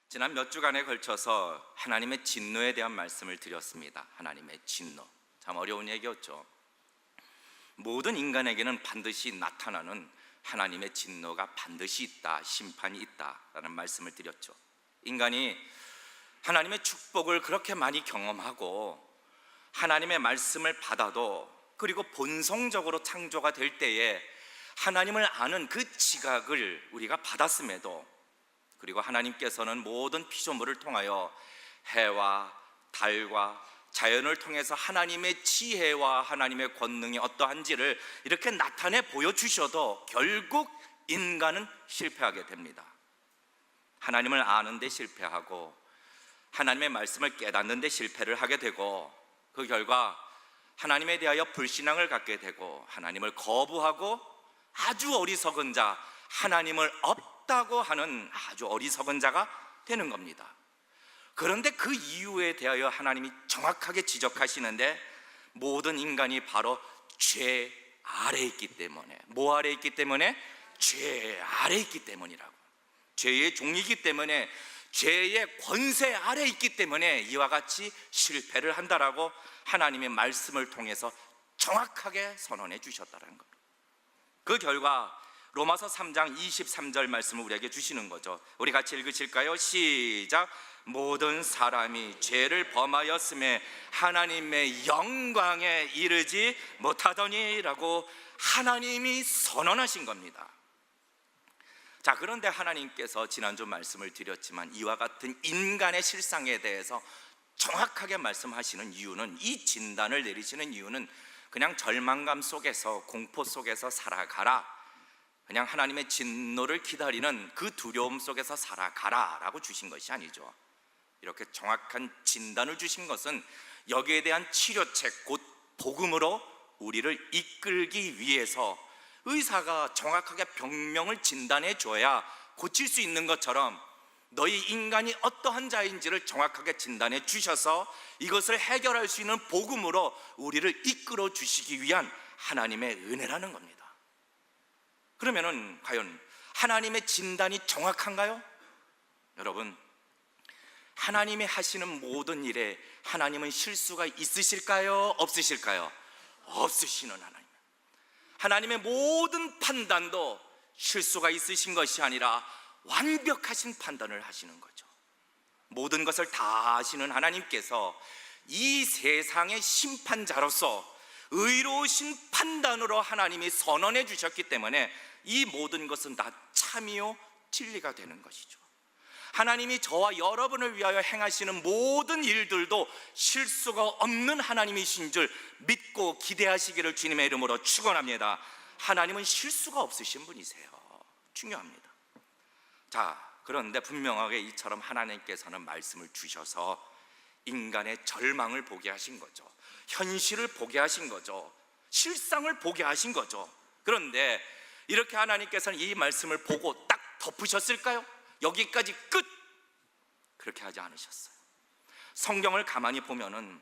지난 몇 주간에 걸쳐서 하나님의 진노에 대한 말씀을 드렸습니다. 하나님의 진노, 참 어려운 얘기였죠. 모든 인간에게는 반드시 나타나는 하나님의 진노가 반드시 있다, 심판이 있다라는 말씀을 드렸죠. 인간이 하나님의 축복을 그렇게 많이 경험하고 하나님의 말씀을 받아도, 그리고 본성적으로 창조가 될 때에 하나님을 아는 그 지각을 우리가 받았음에도, 그리고 하나님께서는 모든 피조물을 통하여 해와 달과 자연을 통해서 하나님의 지혜와 하나님의 권능이 어떠한지를 이렇게 나타내 보여주셔도 결국 인간은 실패하게 됩니다. 하나님을 아는 데 실패하고 하나님의 말씀을 깨닫는 데 실패를 하게 되고, 그 결과 하나님에 대하여 불신앙을 갖게 되고 하나님을 거부하고 아주 어리석은 자, 하나님을 없다고 하는 아주 어리석은 자가 되는 겁니다. 그런데 그 이유에 대하여 하나님이 정확하게 지적하시는데, 모든 인간이 바로 죄 아래에 있기 때문에, 뭐 아래에 있기 때문에? 죄 아래에 있기 때문이라고. 죄의 종이기 때문에, 죄의 권세 아래에 있기 때문에 이와 같이 실패를 한다라고 하나님의 말씀을 통해서 정확하게 선언해 주셨다는 겁니다. 그 결과 로마서 3장 23절 말씀을 우리에게 주시는 거죠. 우리 같이 읽으실까요? 시작. 모든 사람이 죄를 범하였음에 하나님의 영광에 이르지 못하더니라고 하나님이 선언하신 겁니다. 자, 그런데 하나님께서 지난주 말씀을 드렸지만 이와 같은 인간의 실상에 대해서 정확하게 말씀하시는 이유는, 이 진단을 내리시는 이유는 그냥 절망감 속에서, 공포 속에서 살아가라, 그냥 하나님의 진노를 기다리는 그 두려움 속에서 살아가라 라고 주신 것이 아니죠. 이렇게 정확한 진단을 주신 것은 여기에 대한 치료책, 곧 복음으로 우리를 이끌기 위해서, 의사가 정확하게 병명을 진단해 줘야 고칠 수 있는 것처럼 너희 인간이 어떠한 자인지를 정확하게 진단해 주셔서 이것을 해결할 수 있는 복음으로 우리를 이끌어 주시기 위한 하나님의 은혜라는 겁니다. 그러면은 과연 하나님의 진단이 정확한가요? 여러분, 하나님이 하시는 모든 일에 하나님은 실수가 있으실까요? 없으실까요? 없으시는 하나님. 하나님의 모든 판단도 실수가 있으신 것이 아니라 완벽하신 판단을 하시는 거죠. 모든 것을 다 아시는 하나님께서 이 세상의 심판자로서 의로우신 판단으로 하나님이 선언해 주셨기 때문에 이 모든 것은 다 참이요 진리가 되는 것이죠. 하나님이 저와 여러분을 위하여 행하시는 모든 일들도 실수가 없는 하나님이신 줄 믿고 기대하시기를 주님의 이름으로 축원합니다. 하나님은 실수가 없으신 분이세요. 중요합니다. 자, 그런데 분명하게 이처럼 하나님께서는 말씀을 주셔서 인간의 절망을 보게 하신 거죠. 현실을 보게 하신 거죠. 실상을 보게 하신 거죠. 그런데 이렇게 하나님께서는 이 말씀을 보고 딱 덮으셨을까요? 여기까지 끝! 그렇게 하지 않으셨어요. 성경을 가만히 보면은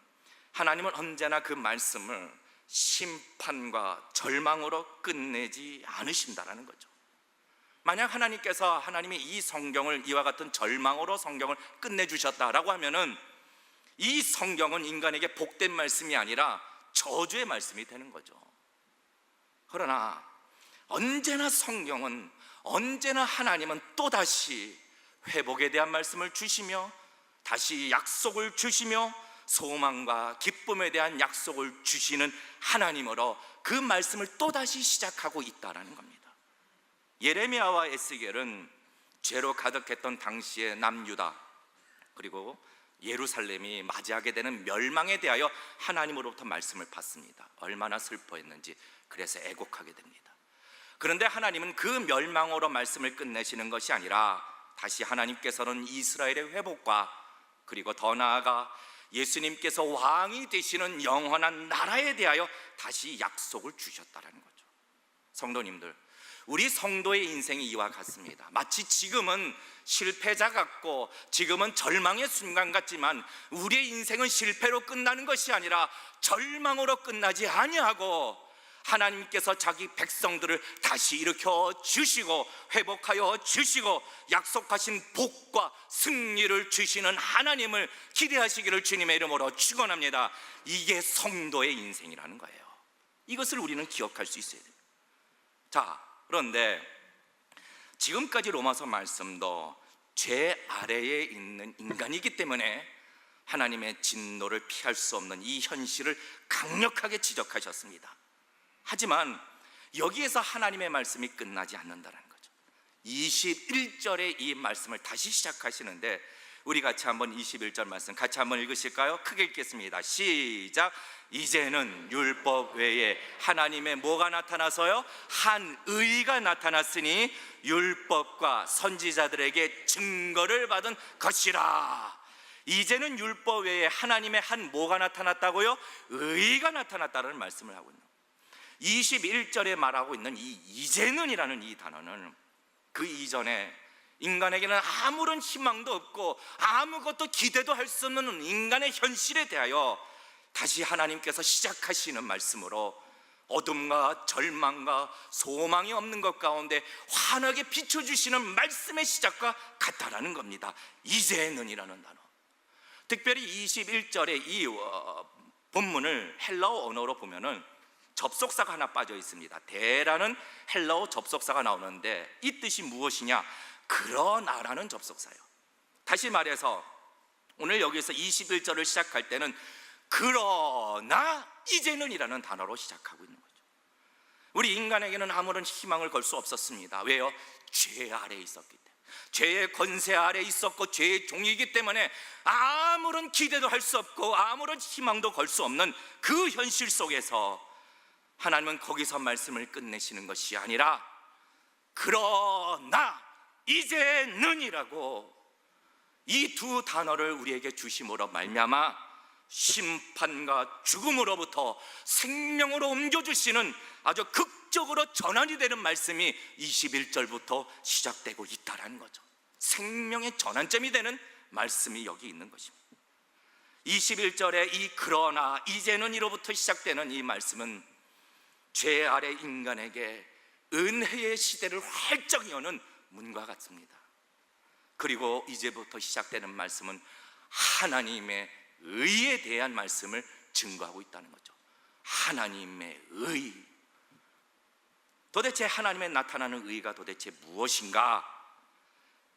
하나님은 언제나 그 말씀을 심판과 절망으로 끝내지 않으신다라는 거죠. 만약 하나님께서, 하나님이 이 성경을 이와 같은 절망으로 성경을 끝내주셨다라고 하면은 이 성경은 인간에게 복된 말씀이 아니라 저주의 말씀이 되는 거죠. 그러나 언제나 성경은, 언제나 하나님은 또다시 회복에 대한 말씀을 주시며 다시 약속을 주시며 소망과 기쁨에 대한 약속을 주시는 하나님으로 그 말씀을 또다시 시작하고 있다는 겁니다. 예레미야와 에스겔은 죄로 가득했던 당시의 남유다, 그리고 예루살렘이 맞이하게 되는 멸망에 대하여 하나님으로부터 말씀을 받습니다. 얼마나 슬퍼했는지. 그래서 애곡하게 됩니다. 그런데 하나님은 그 멸망으로 말씀을 끝내시는 것이 아니라 다시 하나님께서는 이스라엘의 회복과, 그리고 더 나아가 예수님께서 왕이 되시는 영원한 나라에 대하여 다시 약속을 주셨다는 거죠. 성도님들, 우리 성도의 인생이 이와 같습니다. 마치 지금은 실패자 같고 지금은 절망의 순간 같지만 우리의 인생은 실패로 끝나는 것이 아니라 절망으로 끝나지 아니하고 하나님께서 자기 백성들을 다시 일으켜 주시고 회복하여 주시고 약속하신 복과 승리를 주시는 하나님을 기대하시기를 주님의 이름으로 축원합니다. 이게 성도의 인생이라는 거예요. 이것을 우리는 기억할 수 있어야 돼요. 자, 그런데 지금까지 로마서 말씀도 죄 아래에 있는 인간이기 때문에 하나님의 진노를 피할 수 없는 이 현실을 강력하게 지적하셨습니다. 하지만 여기에서 하나님의 말씀이 끝나지 않는다는 거죠. 21절에 이 말씀을 다시 시작하시는데 우리 같이 한번 21절 말씀 같이 한번 읽으실까요? 크게 읽겠습니다. 시작. 이제는 율법 외에 하나님의 뭐가 나타나서요? 한 의가 나타났으니 율법과 선지자들에게 증거를 받은 것이라. 이제는 율법 외에 하나님의 한 뭐가 나타났다고요? 의가 나타났다는 말씀을 하고 있는 거예요. 21절에 말하고 있는 이 이제는이라는 이 단어는 그 이전에 인간에게는 아무런 희망도 없고 아무것도 기대도 할 수 없는 인간의 현실에 대하여 다시 하나님께서 시작하시는 말씀으로 어둠과 절망과 소망이 없는 것 가운데 환하게 비춰주시는 말씀의 시작과 같다라는 겁니다. 이제는이라는 단어. 특별히 21절의 이 본문을 헬라어 언어로 보면은 접속사가 하나 빠져 있습니다. 대라는 헬라어 접속사가 나오는데 이 뜻이 무엇이냐? 그러나라는 접속사예요. 다시 말해서 오늘 여기서 21절을 시작할 때는 그러나 이제는이라는 단어로 시작하고 있는 거죠. 우리 인간에게는 아무런 희망을 걸 수 없었습니다. 왜요? 죄 아래에 있었기 때문에. 죄의 권세 아래에 있었고 죄의 종이기 때문에 아무런 기대도 할 수 없고 아무런 희망도 걸 수 없는 그 현실 속에서 하나님은 거기서 말씀을 끝내시는 것이 아니라 그러나 이제는이라고 이 두 단어를 우리에게 주심으로 말미암아 심판과 죽음으로부터 생명으로 옮겨주시는 아주 극적으로 전환이 되는 말씀이 21절부터 시작되고 있다는 거죠. 생명의 전환점이 되는 말씀이 여기 있는 것입니다. 21절에 이 그러나 이제는 이로부터 시작되는 이 말씀은 죄 아래 인간에게 은혜의 시대를 활짝 여는 문과 같습니다. 그리고 이제부터 시작되는 말씀은 하나님의 의에 대한 말씀을 증거하고 있다는 거죠. 하나님의 의. 도대체 하나님의 나타나는 의가 도대체 무엇인가?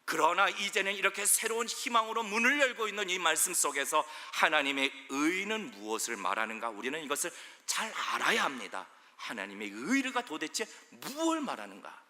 그러나 이제는 이렇게 새로운 희망으로 문을 열고 있는 이 말씀 속에서 하나님의 의는 무엇을 말하는가? 우리는 이것을 잘 알아야 합니다. 하나님의 의가 도대체 무엇을 말하는가?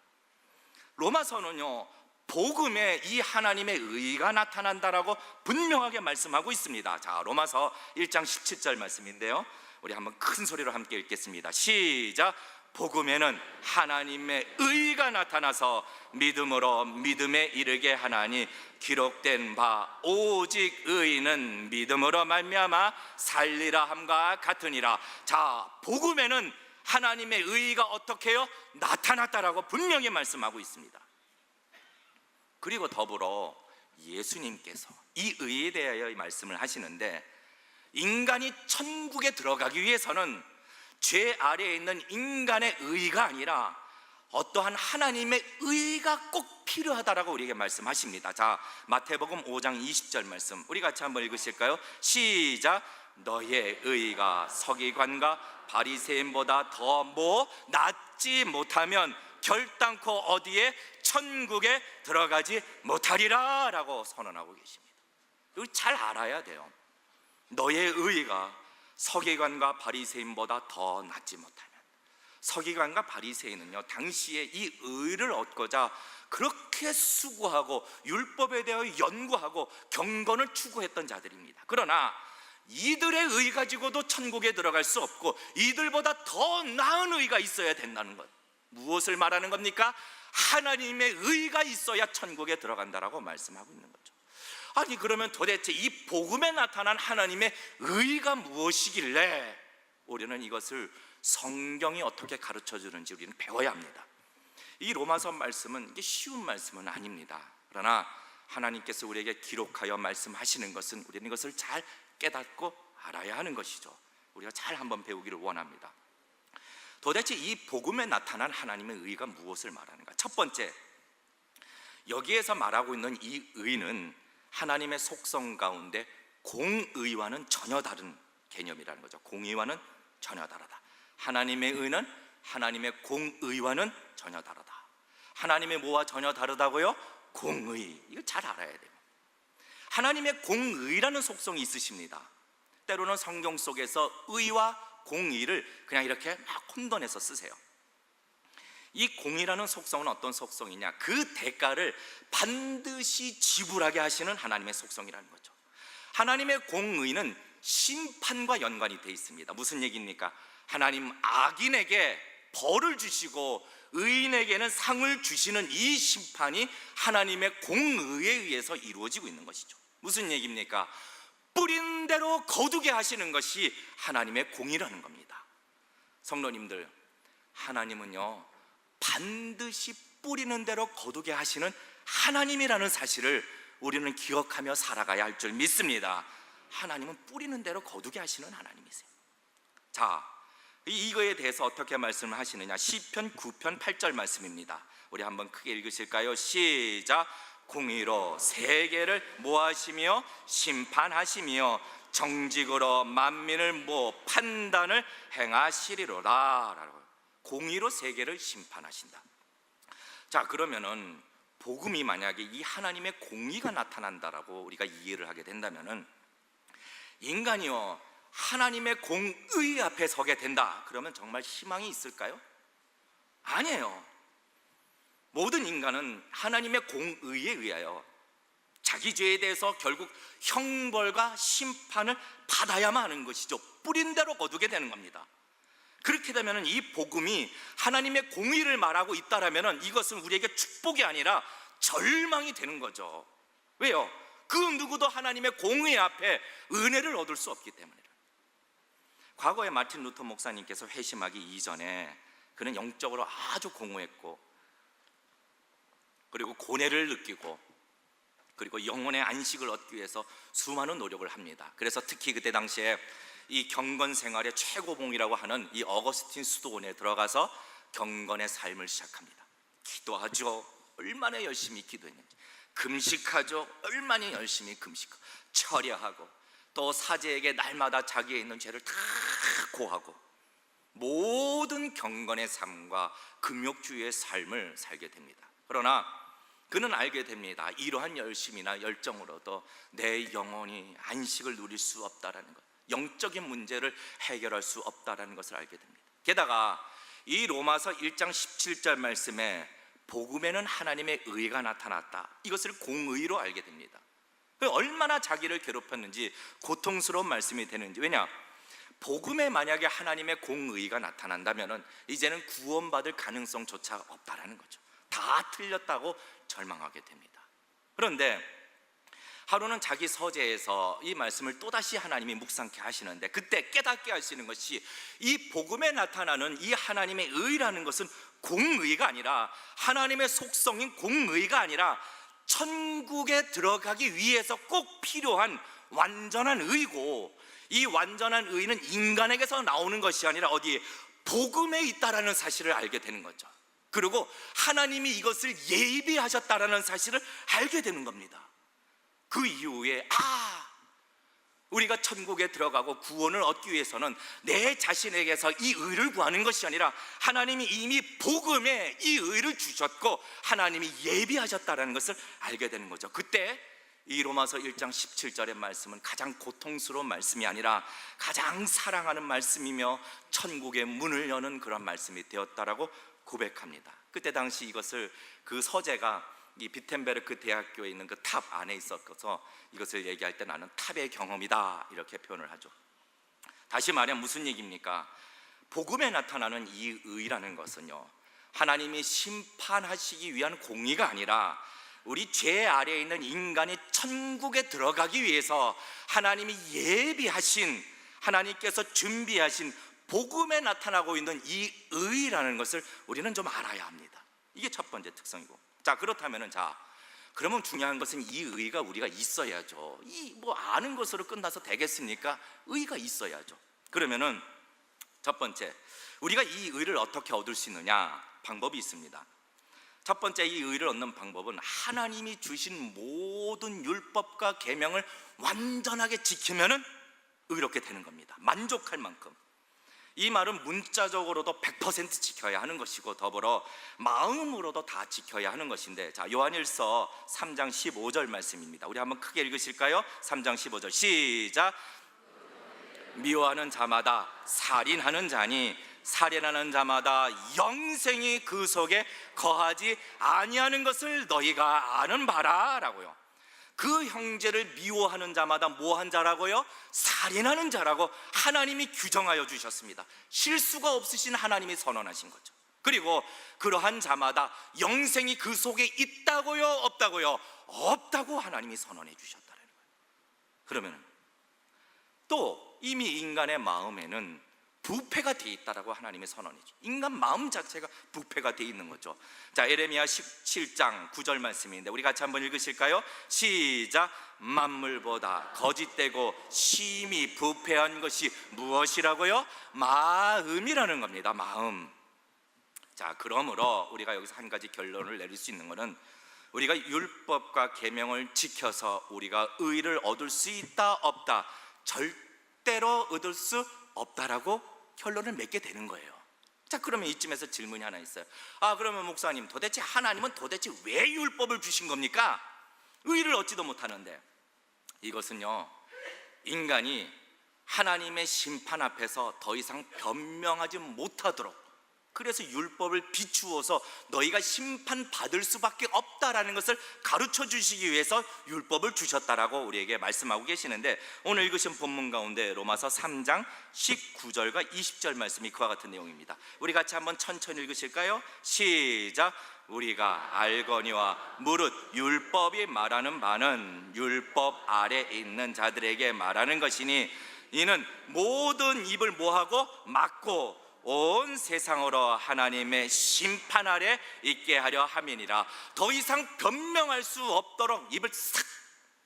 로마서는요, 복음에 이 하나님의 의가 나타난다라고 분명하게 말씀하고 있습니다. 자, 로마서 1장 17절 말씀인데요, 우리 한번 큰 소리로 함께 읽겠습니다. 시작. 복음에는 하나님의 의가 나타나서 믿음으로 믿음에 이르게 하나니 기록된 바 오직 의인은 믿음으로 말미암아 살리라 함과 같으니라. 자, 복음에는 하나님의 의가 어떻게 해요? 나타났다라고 분명히 말씀하고 있습니다. 그리고 더불어 예수님께서 이 의에 대하여 말씀을 하시는데, 인간이 천국에 들어가기 위해서는 죄 아래에 있는 인간의 의가 아니라 어떠한 하나님의 의가 꼭 필요하다라고 우리에게 말씀하십니다. 자, 마태복음 5장 20절 말씀 우리 같이 한번 읽으실까요? 시작. 너의 의가 서기관과 바리새인보다 더 낫지 못하면 결단코 어디에? 천국에 들어가지 못하리라 라고 선언하고 계십니다. 이걸 잘 알아야 돼요. 너의 의가 서기관과 바리새인보다 더 낫지 못하면. 서기관과 바리새인은요, 당시에 이 의를 얻고자 그렇게 수고하고 율법에 대해 연구하고 경건을 추구했던 자들입니다. 그러나 이들의 의 가지고도 천국에 들어갈 수 없고 이들보다 더 나은 의가 있어야 된다는 것. 무엇을 말하는 겁니까? 하나님의 의가 있어야 천국에 들어간다라고 말씀하고 있는 거죠. 아니, 그러면 도대체 이 복음에 나타난 하나님의 의가 무엇이길래 우리는 이것을 성경이 어떻게 가르쳐 주는지 우리는 배워야 합니다. 이 로마서 말씀은 이게 쉬운 말씀은 아닙니다. 그러나 하나님께서 우리에게 기록하여 말씀하시는 것은 우리는 이것을 잘 깨닫고 알아야 하는 것이죠. 우리가 잘 한번 배우기를 원합니다. 도대체 이 복음에 나타난 하나님의 의가 무엇을 말하는가? 첫 번째, 여기에서 말하고 있는 이 의는 하나님의 속성 가운데 공의와는 전혀 다른 개념이라는 거죠. 공의와는 전혀 다르다. 하나님의 의는 하나님의 공의와는 전혀 다르다. 하나님의 뭐와 전혀 다르다고요? 공의. 이거 잘 알아야 돼요. 하나님의 공의라는 속성이 있으십니다. 때로는 성경 속에서 의와 공의를 그냥 이렇게 막 혼돈해서 쓰세요. 이 공의라는 속성은 어떤 속성이냐? 그 대가를 반드시 지불하게 하시는 하나님의 속성이라는 거죠. 하나님의 공의는 심판과 연관이 되어 있습니다. 무슨 얘기입니까? 하나님 악인에게 벌을 주시고 의인에게는 상을 주시는 이 심판이 하나님의 공의에 의해서 이루어지고 있는 것이죠. 무슨 얘기입니까? 뿌린 대로 거두게 하시는 것이 하나님의 공의라는 겁니다. 성도님들, 하나님은요 반드시 뿌리는 대로 거두게 하시는 하나님이라는 사실을 우리는 기억하며 살아가야 할 줄 믿습니다. 하나님은 뿌리는 대로 거두게 하시는 하나님이세요. 자, 이거에 대해서 어떻게 말씀을 하시느냐? 시편 9편 8절 말씀입니다. 우리 한번 크게 읽으실까요? 시작. 공의로 세계를 모하시며 심판하시며 정직으로 만민을 판단을 행하시리로라. 라고. 공의로 세계를 심판하신다. 자, 그러면은 복음이 만약에 이 하나님의 공의가 나타난다라고 우리가 이해를 하게 된다면은 인간이요 하나님의 공의 앞에 서게 된다. 그러면 정말 희망이 있을까요? 아니에요. 모든 인간은 하나님의 공의에 의하여 자기 죄에 대해서 결국 형벌과 심판을 받아야만 하는 것이죠. 뿌린 대로 거두게 되는 겁니다. 그렇게 되면 이 복음이 하나님의 공의를 말하고 있다라면 이것은 우리에게 축복이 아니라 절망이 되는 거죠. 왜요? 그 누구도 하나님의 공의 앞에 은혜를 얻을 수 없기 때문이에요. 과거에 마틴 루터 목사님께서 회심하기 이전에 그는 영적으로 아주 공허했고 그리고 고뇌를 느끼고 그리고 영혼의 안식을 얻기 위해서 수많은 노력을 합니다. 그래서 특히 그때 당시에 이 경건 생활의 최고봉이라고 하는 이 어거스틴 수도원에 들어가서 경건의 삶을 시작합니다. 기도하죠. 얼마나 열심히 기도했는지. 금식하죠. 얼마나 열심히 금식하고 철야하고 또 사제에게 날마다 자기에 있는 죄를 다 고하고 모든 경건의 삶과 금욕주의의 삶을 살게 됩니다. 그러나 그는 알게 됩니다. 이러한 열심이나 열정으로도 내 영혼이 안식을 누릴 수 없다라는 것, 영적인 문제를 해결할 수 없다라는 것을 알게 됩니다. 게다가 이 로마서 1장 17절 말씀에 복음에는 하나님의 의가 나타났다, 이것을 공의로 알게 됩니다. 얼마나 자기를 괴롭혔는지 고통스러운 말씀이 되는지. 왜냐? 복음에 만약에 하나님의 공의가 나타난다면 이제는 구원받을 가능성조차 없다라는 거죠. 다 틀렸다고 절망하게 됩니다. 그런데 하루는 자기 서재에서 이 말씀을 또다시 하나님이 묵상케 하시는데 그때 깨닫게 하시는 것이 이 복음에 나타나는 이 하나님의 의라는 것은 공의가 아니라 하나님의 속성인 공의가 아니라 천국에 들어가기 위해서 꼭 필요한 완전한 의고, 이 완전한 의는 인간에게서 나오는 것이 아니라 어디 복음에 있다라는 사실을 알게 되는 거죠. 그리고 하나님이 이것을 예비하셨다라는 사실을 알게 되는 겁니다. 그 이후에 우리가 천국에 들어가고 구원을 얻기 위해서는 내 자신에게서 이 의를 구하는 것이 아니라 하나님이 이미 복음에 이 의를 주셨고 하나님이 예비하셨다는 것을 알게 되는 거죠. 그때 이 로마서 1장 17절의 말씀은 가장 고통스러운 말씀이 아니라 가장 사랑하는 말씀이며 천국의 문을 여는 그런 말씀이 되었다라고 고백합니다. 그때 당시 이것을 그 서재가 이 비텐베르크 대학교에 있는 그 탑 안에 있었어서 이것을 얘기할 때 나는 탑의 경험이다 이렇게 표현을 하죠. 다시 말하면 무슨 얘기입니까? 복음에 나타나는 이 의라는 것은요 하나님이 심판하시기 위한 공의가 아니라 우리 죄 아래에 있는 인간이 천국에 들어가기 위해서 하나님이 예비하신, 하나님께서 준비하신 복음에 나타나고 있는 이 의라는 것을 우리는 좀 알아야 합니다. 이게 첫 번째 특성이고, 자 그렇다면은 그러면 중요한 것은 이 의가 우리가 있어야죠. 이 뭐 아는 것으로 끝나서 되겠습니까? 의가 있어야죠. 그러면은 첫 번째, 우리가 이 의를 어떻게 얻을 수 있느냐? 방법이 있습니다. 첫 번째, 이 의를 얻는 방법은 하나님이 주신 모든 율법과 계명을 완전하게 지키면은 의롭게 되는 겁니다. 만족할 만큼. 이 말은 문자적으로도 100% 지켜야 하는 것이고 더불어 마음으로도 다 지켜야 하는 것인데, 자, 요한일서 3장 15절 말씀입니다. 우리 한번 크게 읽으실까요? 3장 15절 시작. 미워하는 자마다 살인하는 자니 살인하는 자마다 영생이 그 속에 거하지 아니하는 것을 너희가 아는 바라 라고요. 그 형제를 미워하는 자마다 뭐한 자라고요? 살인하는 자라고 하나님이 규정하여 주셨습니다. 실수가 없으신 하나님이 선언하신 거죠. 그리고 그러한 자마다 영생이 그 속에 있다고요? 없다고요? 없다고 하나님이 선언해 주셨다는 거예요. 그러면 또 이미 인간의 마음에는 부패가 돼 있다라고 하나님이 선언했죠. 인간 마음 자체가 부패가 돼 있는 거죠. 자, 예레미야 17장 9절 말씀인데 우리 같이 한번 읽으실까요? 시작. 만물보다 거짓되고 심히 부패한 것이 무엇이라고요? 마음이라는 겁니다. 마음. 자, 그러므로 우리가 여기서 한 가지 결론을 내릴 수 있는 것은 우리가 율법과 계명을 지켜서 우리가 의를 얻을 수 있다 없다, 절대로 얻을 수 없다라고 결론을 맺게 되는 거예요. 자, 그러면 이쯤에서 질문이 하나 있어요. 그러면 목사님, 도대체 하나님은 도대체 왜 율법을 주신 겁니까? 의를 얻지도 못하는데. 이것은요, 인간이 하나님의 심판 앞에서 더 이상 변명하지 못하도록, 그래서 율법을 비추어서 너희가 심판받을 수밖에 없다라는 것을 가르쳐 주시기 위해서 율법을 주셨다라고 우리에게 말씀하고 계시는데, 오늘 읽으신 본문 가운데 로마서 3장 19절과 20절 말씀이 그와 같은 내용입니다. 우리 같이 한번 천천히 읽으실까요? 시작. 우리가 알거니와 무릇 율법이 말하는 바는 율법 아래 있는 자들에게 말하는 것이니 이는 모든 입을 뭐하고 막고 온 세상으로 하나님의 심판 아래 있게 하려 함이니라. 더 이상 변명할 수 없도록 입을 싹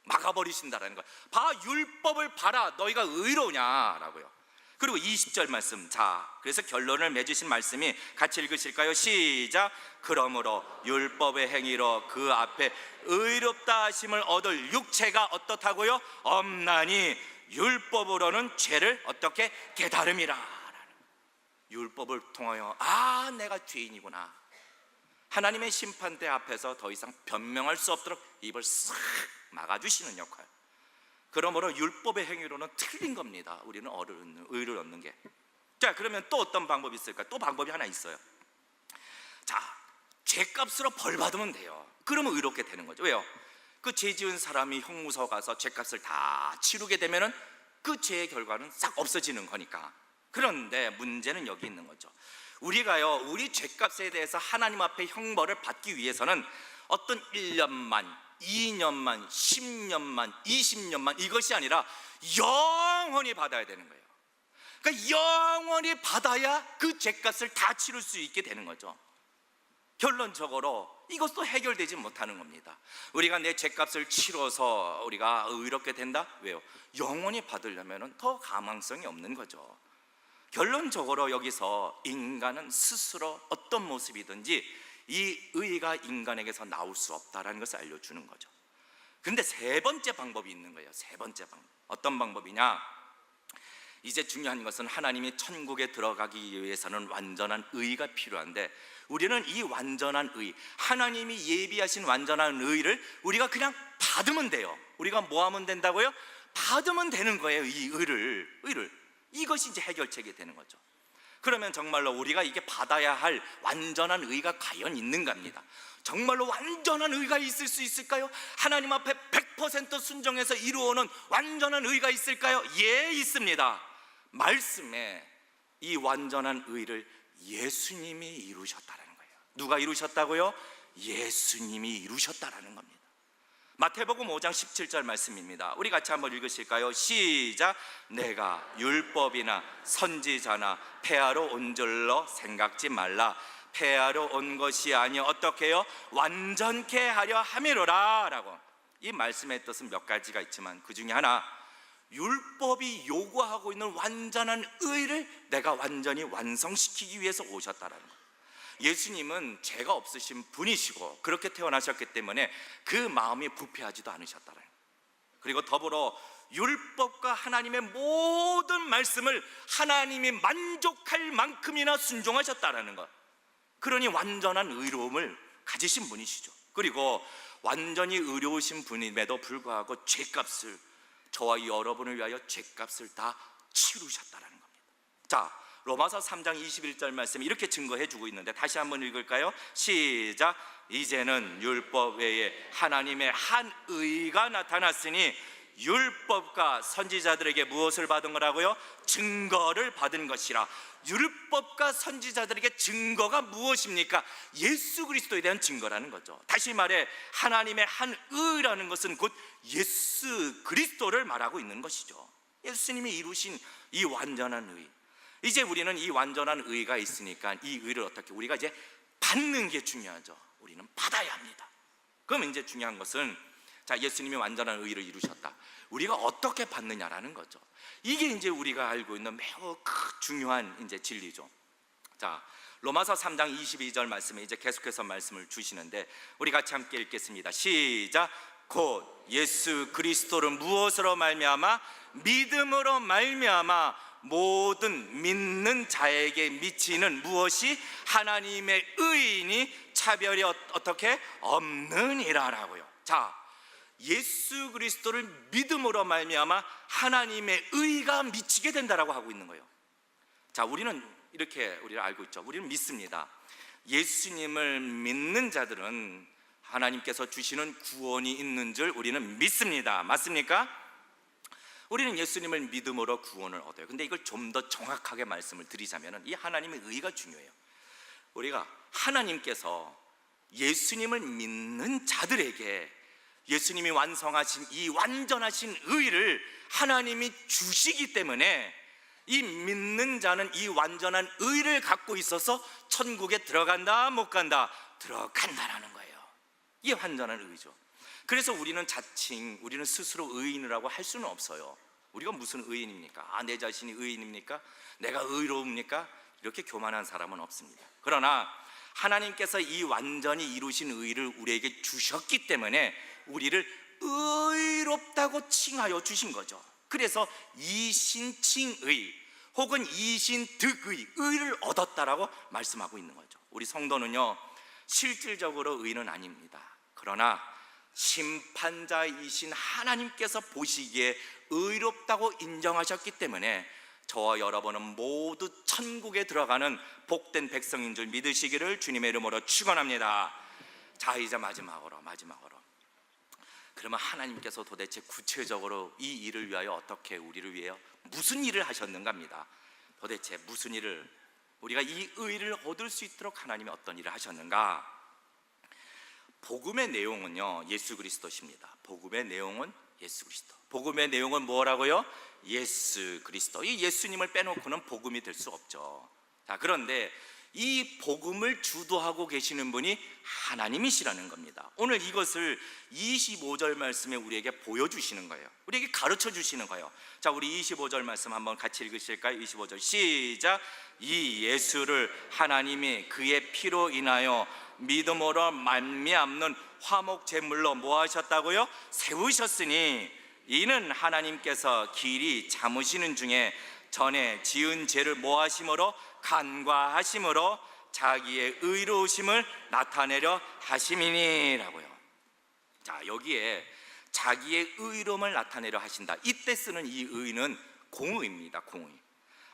막아버리신다라는 거예요. 봐, 율법을 봐라, 너희가 의로우냐라고요. 그리고 20절 말씀, 자, 그래서 결론을 맺으신 말씀이 같이 읽으실까요? 시작. 그러므로 율법의 행위로 그 앞에 의롭다 하심을 얻을 육체가 어떻다고요? 없나니 율법으로는 죄를 어떻게 깨달음이라. 율법을 통하여 내가 죄인이구나, 하나님의 심판대 앞에서 더 이상 변명할 수 없도록 입을 싹 막아주시는 역할. 그러므로 율법의 행위로는 틀린 겁니다. 우리는 의를 얻는 게. 자, 그러면 또 어떤 방법이 있을까? 또 방법이 하나 있어요. 자, 죄값으로 벌 받으면 돼요. 그러면 의롭게 되는 거죠. 왜요? 그 죄 지은 사람이 형무소 가서 죄값을 다 치르게 되면은 그 죄의 결과는 싹 없어지는 거니까. 그런데 문제는 여기 있는 거죠. 우리가요, 우리 죄값에 대해서 하나님 앞에 형벌을 받기 위해서는 어떤 1년만, 2년만, 10년만, 20년만 이것이 아니라 영원히 받아야 되는 거예요. 그러니까 영원히 받아야 그 죄값을 다 치를 수 있게 되는 거죠. 결론적으로 이것도 해결되지 못하는 겁니다. 우리가 내 죄값을 치러서 우리가 의롭게 된다? 왜요? 영원히 받으려면 더 가망성이 없는 거죠. 결론적으로 여기서 인간은 스스로 어떤 모습이든지 이 의가 인간에게서 나올 수 없다는 것을 알려주는 거죠. 근데 세 번째 방법이 있는 거예요. 세 번째 방법. 어떤 방법이냐? 이제 중요한 것은 하나님이 천국에 들어가기 위해서는 완전한 의가 필요한데, 우리는 이 완전한 의, 하나님이 예비하신 완전한 의를 우리가 그냥 받으면 돼요. 우리가 뭐 하면 된다고요? 받으면 되는 거예요. 이 의를. 이것이 이제 해결책이 되는 거죠. 그러면 정말로 우리가 이게 받아야 할 완전한 의가 과연 있는가입니다. 정말로 완전한 의가 있을 수 있을까요? 하나님 앞에 100% 순종해서 이루어오는 완전한 의가 있을까요? 예, 있습니다. 말씀에 이 완전한 의를 예수님이 이루셨다는 거예요. 누가 이루셨다고요? 예수님이 이루셨다라는 겁니다. 마태복음 5장 17절 말씀입니다. 우리 같이 한번 읽으실까요? 시작. 내가 율법이나 선지자나 폐하러 온 줄로 생각지 말라. 폐하러 온 것이 아니요 어떻게 해요? 완전케 하려 함이로라 라고. 이 말씀의 뜻은 몇 가지가 있지만 그 중에 하나, 율법이 요구하고 있는 완전한 의를 내가 완전히 완성시키기 위해서 오셨다라는 거예요. 예수님은 죄가 없으신 분이시고 그렇게 태어나셨기 때문에 그 마음이 부패하지도 않으셨다라는 거예요. 그리고 더불어 율법과 하나님의 모든 말씀을 하나님이 만족할 만큼이나 순종하셨다라는 것. 그러니 완전한 의로움을 가지신 분이시죠. 그리고 완전히 의로우신 분임에도 불구하고 죄값을, 저와 여러분을 위하여 죄값을 다 치르셨다라는 겁니다. 자, 로마서 3장 21절 말씀 이렇게 증거해 주고 있는데 다시 한번 읽을까요? 시작. 이제는 율법 외에 하나님의 한 의가 나타났으니 율법과 선지자들에게 무엇을 받은 거라고요? 증거를 받은 것이라. 율법과 선지자들에게 증거가 무엇입니까? 예수 그리스도에 대한 증거라는 거죠. 다시 말해 하나님의 한 의라는 것은 곧 예수 그리스도를 말하고 있는 것이죠. 예수님이 이루신 이 완전한 의. 이제 우리는 이 완전한 의가 있으니까 이 의를 어떻게 우리가 이제 받는 게 중요하죠. 우리는 받아야 합니다. 그럼 이제 중요한 것은 자, 예수님이 완전한 의를 이루셨다. 우리가 어떻게 받느냐라는 거죠. 이게 이제 우리가 알고 있는 매우 중요한 이제 진리죠. 자, 로마서 3장 22절 말씀에 이제 계속해서 말씀을 주시는데 우리 같이 함께 읽겠습니다. 시작. 곧 예수 그리스도를 무엇으로 말미암아? 믿음으로 말미암아 모든 믿는 자에게 미치는 무엇이? 하나님의 의인이 차별이 어떻게? 없느니라라고요. 자, 예수 그리스도를 믿음으로 말미암아 하나님의 의가 미치게 된다라고 하고 있는 거예요. 자, 우리는 이렇게 우리를 알고 있죠. 우리는 믿습니다. 예수님을 믿는 자들은 하나님께서 주시는 구원이 있는 줄 우리는 믿습니다. 맞습니까? 우리는 예수님을 믿음으로 구원을 얻어요. 근데 이걸 좀 더 정확하게 말씀을 드리자면 이 하나님의 의가 중요해요. 우리가 하나님께서 예수님을 믿는 자들에게 예수님이 완성하신 이 완전하신 의를 하나님이 주시기 때문에 이 믿는 자는 이 완전한 의를 갖고 있어서 천국에 들어간다 못 간다? 들어간다라는 거예요. 이게 완전한 의죠. 그래서 우리는 자칭 우리는 스스로 의인이라고 할 수는 없어요. 우리가 무슨 의인입니까? 아, 내 자신이 의인입니까? 내가 의로웁니까? 이렇게 교만한 사람은 없습니다. 그러나 하나님께서 이 완전히 이루신 의를 우리에게 주셨기 때문에 우리를 의롭다고 칭하여 주신 거죠. 그래서 이신칭의 혹은 이신득의 의를 얻었다라고 말씀하고 있는 거죠. 우리 성도는요 실질적으로 의는 아닙니다. 그러나 심판자이신 하나님께서 보시기에 의롭다고 인정하셨기 때문에 저와 여러분은 모두 천국에 들어가는 복된 백성인 줄 믿으시기를 주님의 이름으로 축원합니다. 자, 이제 마지막으로 그러면 하나님께서 도대체 구체적으로 이 일을 위하여 어떻게 우리를 위하여 무슨 일을 하셨는가입니다. 도대체 무슨 일을 우리가 이 의를 얻을 수 있도록 하나님이 어떤 일을 하셨는가? 복음의 내용은요 예수 그리스도십니다. 복음의 내용은 예수 그리스도. 복음의 내용은 뭐라고요? 예수 그리스도. 이 예수님을 빼놓고는 복음이 될 수 없죠. 자, 그런데 이 복음을 주도하고 계시는 분이 하나님이시라는 겁니다. 오늘 이것을 25절 말씀에 우리에게 보여주시는 거예요. 우리에게 가르쳐 주시는 거예요. 자, 우리 25절 말씀 한번 같이 읽으실까요? 25절 시작. 이 예수를 하나님이 그의 피로 인하여 믿음으로 말미암는 화목 제물로 뭐 하셨다고요? 세우셨으니 이는 하나님께서 길이 참으시는 중에 전에 지은 죄를 뭐 하심으로? 간과하심으로 자기의 의로우심을 나타내려 하심이니라고요. 자, 여기에 자기의 의로움을 나타내려 하신다. 이때 쓰는 이 의는 공의입니다. 공의.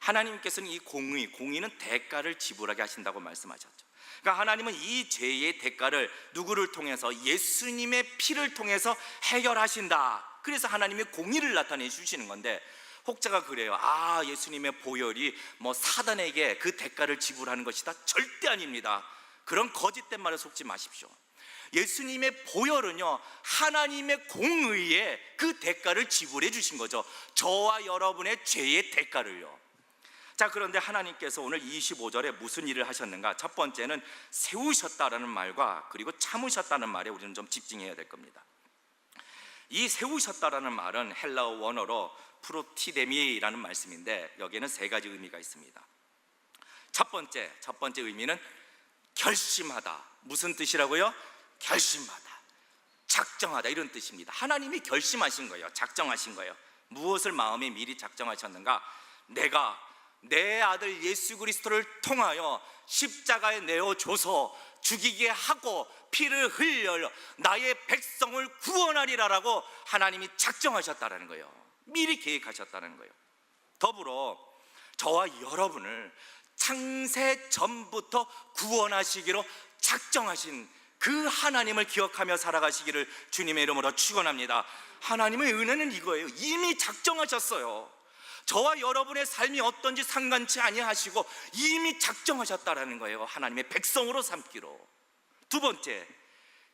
하나님께서는 이 공의는 대가를 지불하게 하신다고 말씀하셨죠. 그러니까 하나님은 이 죄의 대가를 누구를 통해서? 예수님의 피를 통해서 해결하신다. 그래서 하나님의 공의를 나타내 주시는 건데 혹자가 그래요. 아, 예수님의 보혈이 뭐 사단에게 그 대가를 지불하는 것이다. 절대 아닙니다. 그런 거짓된 말에 속지 마십시오. 예수님의 보혈은요 하나님의 공의에 그 대가를 지불해 주신 거죠. 저와 여러분의 죄의 대가를요. 자, 그런데 하나님께서 오늘 25절에 무슨 일을 하셨는가? 첫 번째는 세우셨다라는 말과 그리고 참으셨다는 말에 우리는 좀 집중해야 될 겁니다. 이 세우셨다라는 말은 헬라어 원어로 프로티데미라는 말씀인데 여기에는 세 가지 의미가 있습니다. 첫 번째 의미는 결심하다. 무슨 뜻이라고요? 결심하다, 작정하다, 이런 뜻입니다. 하나님이 결심하신 거예요. 작정하신 거예요. 무엇을 마음에 미리 작정하셨는가? 내가 내 아들 예수 그리스도를 통하여 십자가에 내어줘서 죽이게 하고 피를 흘려 나의 백성을 구원하리라라고 하나님이 작정하셨다는 거예요. 미리 계획하셨다는 거예요. 더불어 저와 여러분을 창세 전부터 구원하시기로 작정하신 그 하나님을 기억하며 살아가시기를 주님의 이름으로 축원합니다. 하나님의 은혜는 이거예요. 이미 작정하셨어요. 저와 여러분의 삶이 어떤지 상관치 아니하시고 이미 작정하셨다라는 거예요. 하나님의 백성으로 삼기로. 두 번째,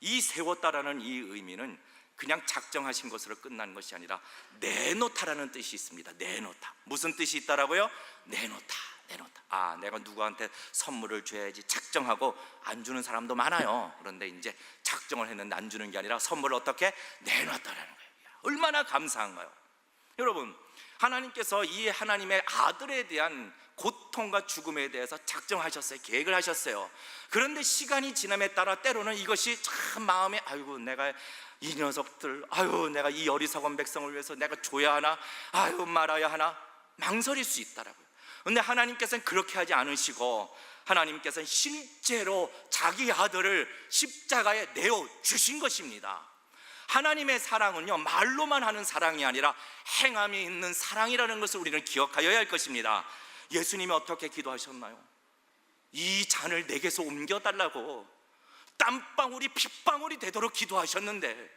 이 세웠다라는 이 의미는 그냥 작정하신 것으로 끝나는 것이 아니라 내놓다라는 뜻이 있습니다. 내놓다. 무슨 뜻이 있다라고요? 내놓다. 아, 내가 누구한테 선물을 줘야지 작정하고 안 주는 사람도 많아요. 그런데 이제 작정을 했는데 안 주는 게 아니라 선물을 어떻게 내놨다라는 거예요. 얼마나 감사한가요? 여러분, 하나님께서 이 하나님의 아들에 대한 고통과 죽음에 대해서 작정하셨어요. 계획을 하셨어요. 그런데 시간이 지남에 따라 때로는 이것이 참 마음에, 아이고 내가 이 녀석들, 아유 내가 이 어리석은 백성을 위해서 내가 줘야 하나, 아유 말아야 하나, 망설일 수 있다라고요. 근데 하나님께서는 그렇게 하지 않으시고 하나님께서는 실제로 자기 아들을 십자가에 내어주신 것입니다. 하나님의 사랑은요, 말로만 하는 사랑이 아니라 행함이 있는 사랑이라는 것을 우리는 기억하여야 할 것입니다. 예수님이 어떻게 기도하셨나요? 이 잔을 내게서 옮겨달라고 땀방울이 핏방울이 되도록 기도하셨는데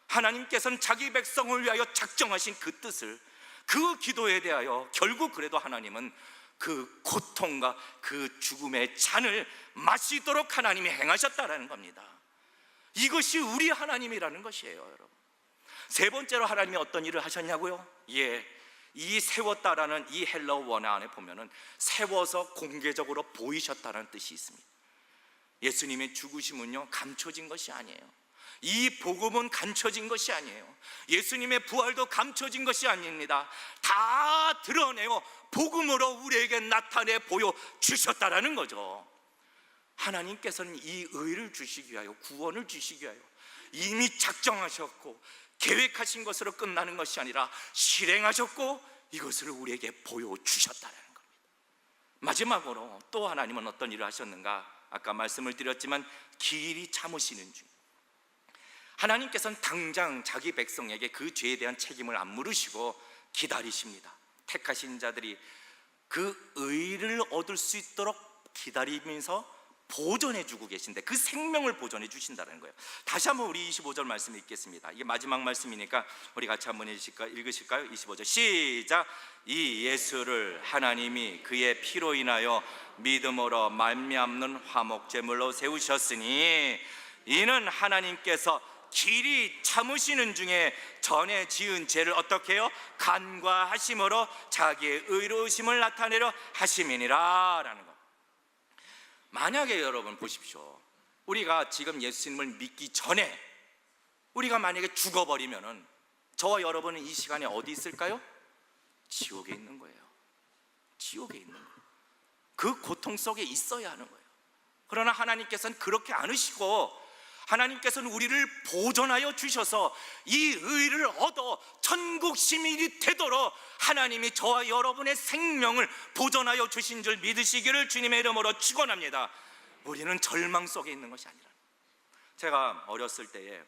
하나님께서는 자기 백성을 위하여 작정하신 그 뜻을, 그 기도에 대하여 결국 그래도 하나님은 그 고통과 그 죽음의 잔을 마시도록 하나님이 행하셨다라는 겁니다. 이것이 우리 하나님이라는 것이에요, 여러분. 세 번째로 하나님이 어떤 일을 하셨냐고요? 이 세웠다라는 이 헬라어 원어 안에 보면은 세워서 공개적으로 보이셨다는 뜻이 있습니다. 예수님의 죽으심은요, 감춰진 것이 아니에요. 이 복음은 감춰진 것이 아니에요. 예수님의 부활도 감춰진 것이 아닙니다. 다 드러내어 복음으로 우리에게 나타내 보여 주셨다라는 거죠. 하나님께서는 이 의를 주시기 위하여, 구원을 주시기 위하여 이미 작정하셨고 계획하신 것으로 끝나는 것이 아니라 실행하셨고 이것을 우리에게 보여주셨다는 겁니다. 마지막으로 또 하나님은 어떤 일을 하셨는가? 아까 말씀을 드렸지만 길이 참으시는 중, 하나님께서는 당장 자기 백성에게 그 죄에 대한 책임을 안 물으시고 기다리십니다. 택하신 자들이 그 의를 얻을 수 있도록 기다리면서 보존해 주고 계신데 그 생명을 보존해 주신다는 거예요. 다시 한번 우리 25절 말씀 읽겠습니다. 이게 마지막 말씀이니까 우리 같이 한번 읽으실까요? 25절 시작. 이 예수를 하나님이 그의 피로 인하여 믿음으로 말미암는 화목제물로 세우셨으니 이는 하나님께서 길이 참으시는 중에 전에 지은 죄를 어떻게 해요? 간과하심으로 자기의 의로우심을 나타내려 하심이니라 라는 거. 만약에 여러분 보십시오, 우리가 지금 예수님을 믿기 전에 우리가 만약에 죽어버리면은 저와 여러분은 이 시간에 어디 있을까요? 지옥에 있는 거예요. 지옥에 있는 거예요. 그 고통 속에 있어야 하는 거예요. 그러나 하나님께서는 그렇게 않으시고 하나님께서는 우리를 보존하여 주셔서 이 의를 얻어 천국 시민이 되도록 하나님이 저와 여러분의 생명을 보존하여 주신 줄 믿으시기를 주님의 이름으로 축원합니다. 우리는 절망 속에 있는 것이 아니라. 제가 어렸을 때에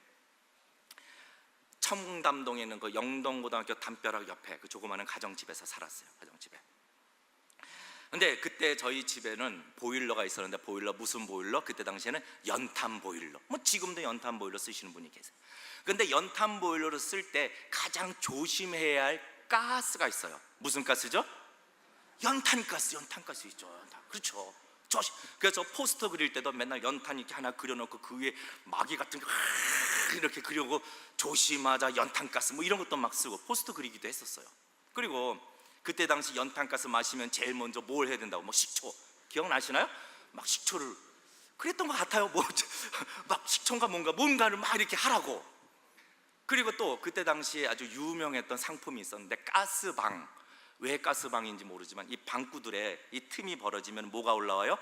청담동에 있는 그 영동고등학교 담벼락 옆에 그 조그마한 가정집에서 살았어요. 가정집에. 근데 그때 저희 집에는 보일러가 있었는데, 보일러 무슨 보일러? 그때 당시에는 연탄 보일러. 뭐 지금도 연탄 보일러 쓰시는 분이 계세요. 근데 연탄 보일러를 쓸 때 가장 조심해야 할 가스가 있어요. 무슨 가스죠? 연탄가스 있죠. 그렇죠. 그래서 포스터 그릴 때도 맨날 연탄 이렇게 하나 그려놓고 그 위에 마귀 같은 거 이렇게 그리고 조심하자 연탄가스 뭐 이런 것도 막 쓰고 포스터 그리기도 했었어요. 그리고 그때 당시 연탄가스 마시면 제일 먼저 뭘 해야 된다고, 뭐 식초 기억나시나요? 막 식초를 그랬던 것 같아요. 뭐 막 식초인가 뭔가를 막 이렇게 하라고. 그리고 또 그때 당시에 아주 유명했던 상품이 있었는데 가스방. 왜 가스방인지 모르지만 이 방구들에 이 틈이 벌어지면 뭐가 올라와요?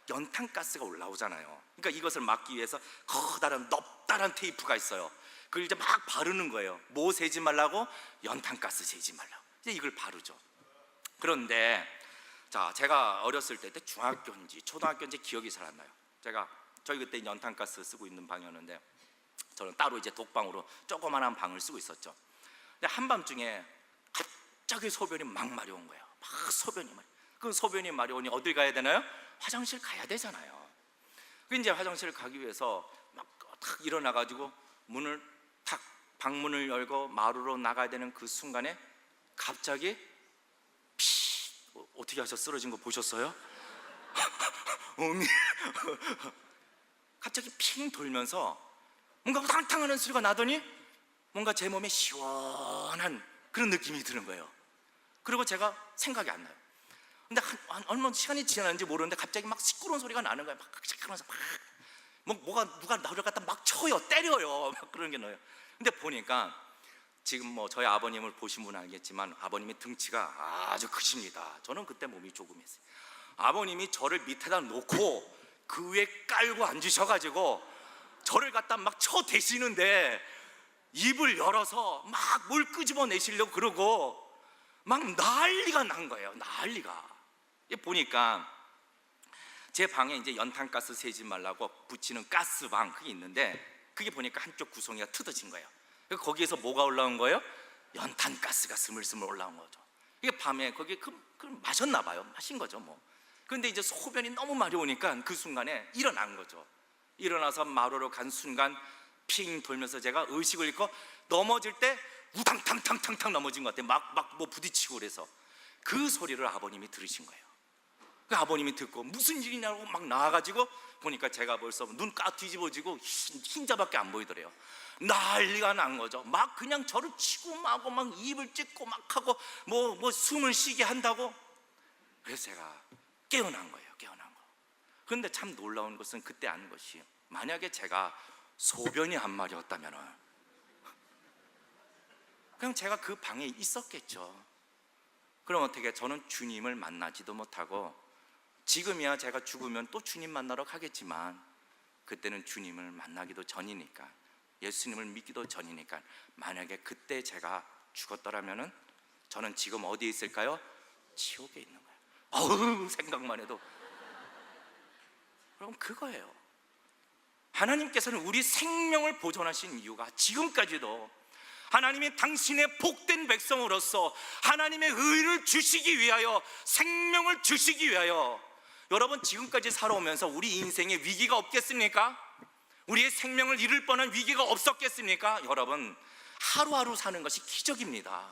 연탄가스가 올라오잖아요. 그러니까 이것을 막기 위해서 커다란 넙다란 테이프가 있어요. 그걸 이제 막 바르는 거예요. 뭐 세지 말라고? 연탄가스 세지 말라고. 이제 이걸 바르죠. 그런데 자, 제가 어렸을 때 중학교인지 초등학교인지 기억이 잘 안 나요. 저희 그때 연탄가스 쓰고 있는 방이었는데 저는 따로 이제 독방으로 조그만한 방을 쓰고 있었죠. 근데 한밤중에 갑자기 소변이 막 마려운 거예요. 막 소변이 마려. 그 소변이 마려우니 어딜 가야 되나요? 화장실 가야 되잖아요. 그 이제 화장실 가기 위해서 막 탁 일어나가지고 문을 탁 방문을 열고 마루로 나가야 되는 그 순간에 갑자기 어떻게 하셔? 쓰러진 거 보셨어요? 갑자기 핑 돌면서 뭔가 탕탕하는 소리가 나더니 뭔가 제 몸에 시원한 그런 느낌이 드는 거예요. 그리고 제가 생각이 안 나요. 근데 얼마 시간이 지났는지 모르는데 갑자기 막 시끄러운 소리가 나는 거예요. 막 시끄러워서 뭐가 누가 나를 갖다 막 쳐요, 때려요, 막 그런 게 나요. 근데 보니까 지금 뭐 저희 아버님을 보신 분은 알겠지만 아버님이 등치가 아주 크십니다. 저는 그때 몸이 조금 했어요. 아버님이 저를 밑에다 놓고 그 위에 깔고 앉으셔가지고 저를 갖다 막 쳐대시는데 입을 열어서 막 뭘 끄집어내시려고 그러고 막 난리가 난 거예요. 난리가. 보니까 제 방에 이제 연탄가스 세지 말라고 붙이는 가스방 그게 있는데 그게 보니까 한쪽 구성이가 뜯어진 거예요. 거기에서 뭐가 올라온 거예요? 연탄가스가 스물스물 올라온 거죠. 이게 밤에 거기 마셨나 봐요. 마신 거죠 뭐. 그런데 이제 소변이 너무 마려우니까 그 순간에 일어난 거죠. 일어나서 마루로 간 순간 핑 돌면서 제가 의식을 잃고 넘어질 때 우당탕탕탕탕 넘어진 것 같아요. 막 뭐 부딪히고 그래서 그 소리를 아버님이 들으신 거예요. 그 아버님이 듣고 무슨 일이냐고 막 나와가지고 보니까 제가 벌써 눈 까 뒤집어지고 흰자밖에 안 보이더래요. 난리가 난 거죠. 막 그냥 저를 치고 마고 막 입을 찢고 막 하고 뭐 숨을 쉬게 한다고. 그래서 제가 깨어난 거예요. 깨어난 거. 그런데 참 놀라운 것은 그때 안 것이 만약에 제가 소변이 한 마리였다면은 그냥 제가 그 방에 있었겠죠. 그럼 어떻게 저는 주님을 만나지도 못하고 지금이야 제가 죽으면 또 주님 만나러 가겠지만 그때는 주님을 만나기도 전이니까 예수님을 믿기도 전이니까 만약에 그때 제가 죽었더라면은 저는 지금 어디에 있을까요? 지옥에 있는 거예요. 어우 생각만 해도. 그럼 그거예요. 하나님께서는 우리 생명을 보존하신 이유가 지금까지도 하나님이 당신의 복된 백성으로서 하나님의 의를 주시기 위하여 생명을 주시기 위하여 여러분 지금까지 살아오면서 우리 인생에 위기가 없겠습니까? 우리의 생명을 잃을 뻔한 위기가 없었겠습니까? 여러분 하루하루 사는 것이 기적입니다.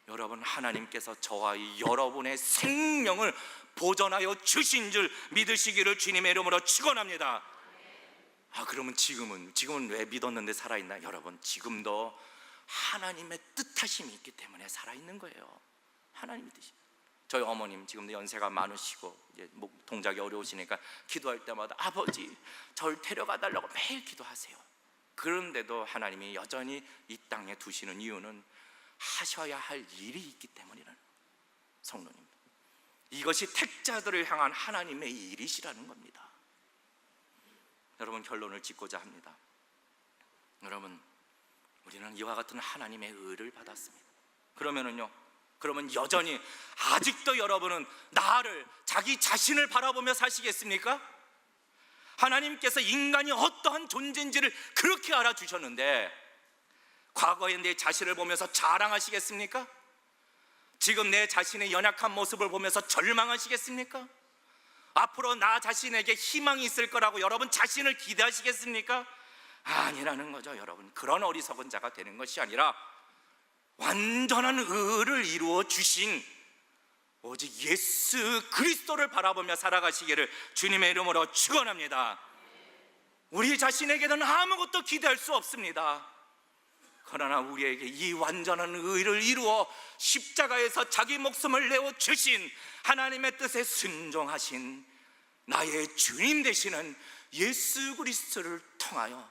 여러분 하나님께서 저와 여러분의 생명을 보존하여 주신 줄 믿으시기를 주님의 이름으로 축원합니다. 그러면 지금은 왜 믿었는데 살아있나? 여러분 지금도 하나님의 뜻하심이 있기 때문에 살아있는 거예요. 하나님의 뜻이. 저희 어머님 지금도 연세가 많으시고 이제 동작이 어려우시니까 기도할 때마다 아버지 저를 데려가 달라고 매일 기도하세요. 그런데도 하나님이 여전히 이 땅에 두시는 이유는 하셔야 할 일이 있기 때문이라는 성도님, 이것이 택자들을 향한 하나님의 일이시라는 겁니다. 여러분 결론을 짓고자 합니다. 여러분 우리는 이와 같은 하나님의 의를 받았습니다. 그러면 여전히 아직도 여러분은 나를 자기 자신을 바라보며 사시겠습니까? 하나님께서 인간이 어떠한 존재인지를 그렇게 알아주셨는데 과거의 내 자신을 보면서 자랑하시겠습니까? 지금 내 자신의 연약한 모습을 보면서 절망하시겠습니까? 앞으로 나 자신에게 희망이 있을 거라고 여러분 자신을 기대하시겠습니까? 아니라는 거죠. 여러분 그런 어리석은 자가 되는 것이 아니라 완전한 의를 이루어 주신 오직 예수 그리스도를 바라보며 살아가시기를 주님의 이름으로 축원합니다. 우리 자신에게는 아무것도 기대할 수 없습니다. 그러나 우리에게 이 완전한 의를 이루어 십자가에서 자기 목숨을 내어 주신 하나님의 뜻에 순종하신 나의 주님 되시는 예수 그리스도를 통하여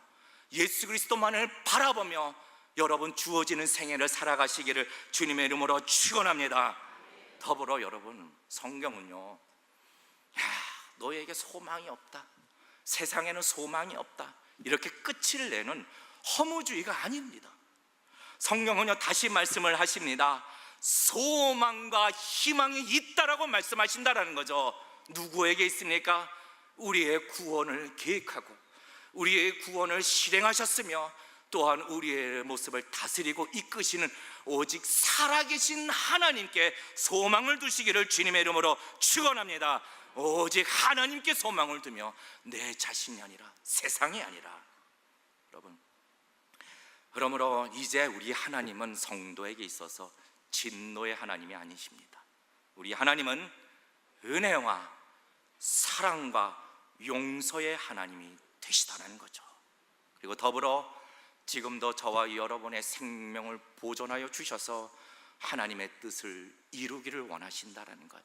예수 그리스도만을 바라보며 여러분 주어지는 생애를 살아가시기를 주님의 이름으로 축원합니다. 더불어 여러분, 성경은요, 너에게 소망이 없다, 세상에는 소망이 없다, 이렇게 끝을 내는 허무주의가 아닙니다. 성경은요, 다시 말씀을 하십니다. 소망과 희망이 있다라고 말씀하신다라는 거죠. 누구에게 있습니까? 우리의 구원을 계획하고 우리의 구원을 실행하셨으며 또한 우리의 모습을 다스리고 이끄시는 오직 살아계신 하나님께 소망을 두시기를 주님의 이름으로 축원합니다. 오직 하나님께 소망을 두며 내 자신이 아니라 세상이 아니라. 여러분, 그러므로 이제 우리 하나님은 성도에게 있어서 진노의 하나님이 아니십니다. 우리 하나님은 은혜와 사랑과 용서의 하나님이 되시다는 거죠. 그리고 더불어 지금도 저와 여러분의 생명을 보존하여 주셔서 하나님의 뜻을 이루기를 원하신다는 것,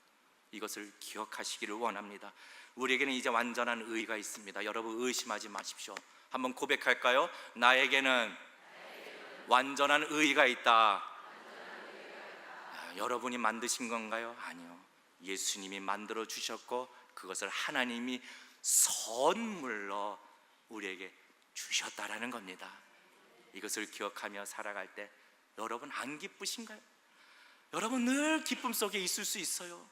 이것을 기억하시기를 원합니다. 우리에게는 이제 완전한 의가 있습니다. 여러분 의심하지 마십시오. 한번 고백할까요? 나에게는 완전한 의가 있다. 여러분이 만드신 건가요? 아니요, 예수님이 만들어 주셨고 그것을 하나님이 선물로 우리에게 주셨다라는 겁니다. 이것을 기억하며 살아갈 때 여러분 안 기쁘신가요? 여러분 늘 기쁨 속에 있을 수 있어요.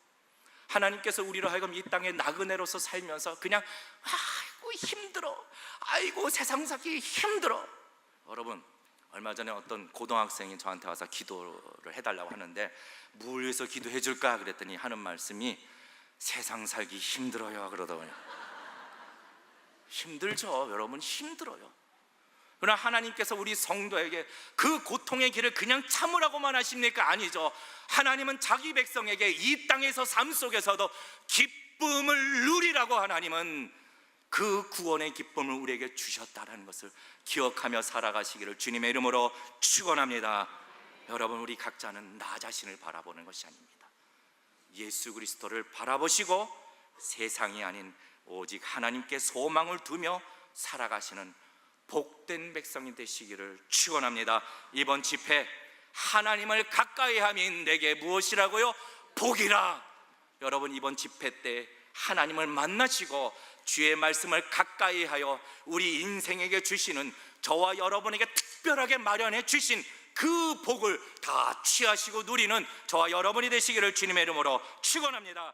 하나님께서 우리로 하여금 이 땅에 나그네로서 살면서 그냥 아이고 힘들어, 아이고 세상 살기 힘들어. 여러분, 얼마 전에 어떤 고등학생이 저한테 와서 기도를 해달라고 하는데 뭘 위해서 기도해 줄까 그랬더니 하는 말씀이 세상 살기 힘들어요 그러더군요. 힘들죠. 여러분 힘들어요. 그러나 하나님께서 우리 성도에게 그 고통의 길을 그냥 참으라고만 하십니까? 아니죠. 하나님은 자기 백성에게 이 땅에서 삶 속에서도 기쁨을 누리라고 하나님은 그 구원의 기쁨을 우리에게 주셨다는 것을 기억하며 살아가시기를 주님의 이름으로 축원합니다. 여러분, 우리 각자는 나 자신을 바라보는 것이 아닙니다. 예수 그리스도를 바라보시고 세상이 아닌 오직 하나님께 소망을 두며 살아가시는 복된 백성이 되시기를 축원합니다. 이번 집회 하나님을 가까이 함이 내게 무엇이라고요? 복이라. 여러분, 이번 집회 때 하나님을 만나시고 주의 말씀을 가까이 하여 우리 인생에게 주시는, 저와 여러분에게 특별하게 마련해 주신 그 복을 다 취하시고 누리는 저와 여러분이 되시기를 주님의 이름으로 축원합니다.